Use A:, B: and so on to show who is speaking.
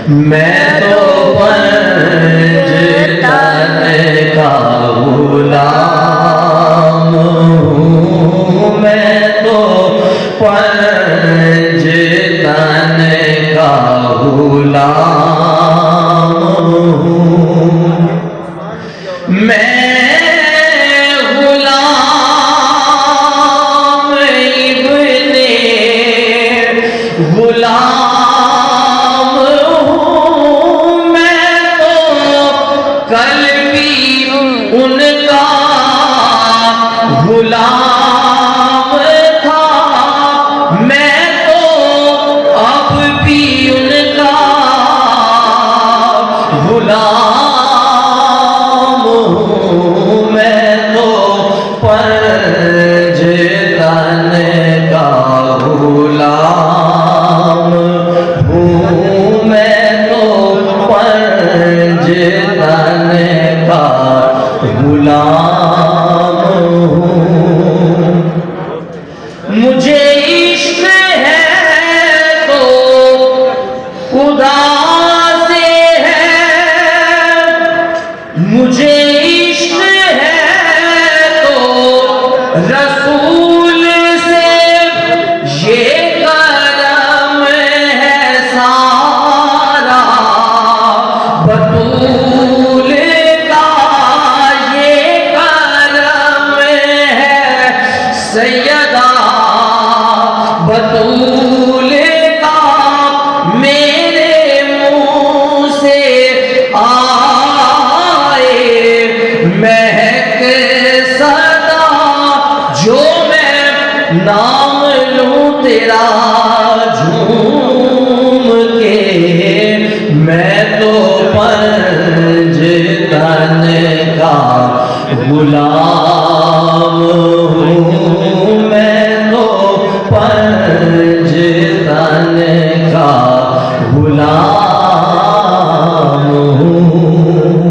A: मैं तो पंज तन का गुलाम हूँ, मैं तो पंज तन का गुलाम हूँ। मैं गुलाम इब्ने गुलाम हूँ, मैं तो कल भी उनका गुलाम था, मैं तो अब भी उनका गुलाम हूँ। मैं तो पंज तन का गुलाम हूँ, मैं तो पंज तन का गुलाम हूँ। मुझे इश्क है तो खुदा से है, मुझे इश्क है तो रसूल से, ये करम है सारा बतूल का, ये करम है सैयदा बतूल का, मेरे मुंह से आए महक सदा, जो मैं नाम लूं तेरा झूम के। मैं तो पंज तन का गुलाम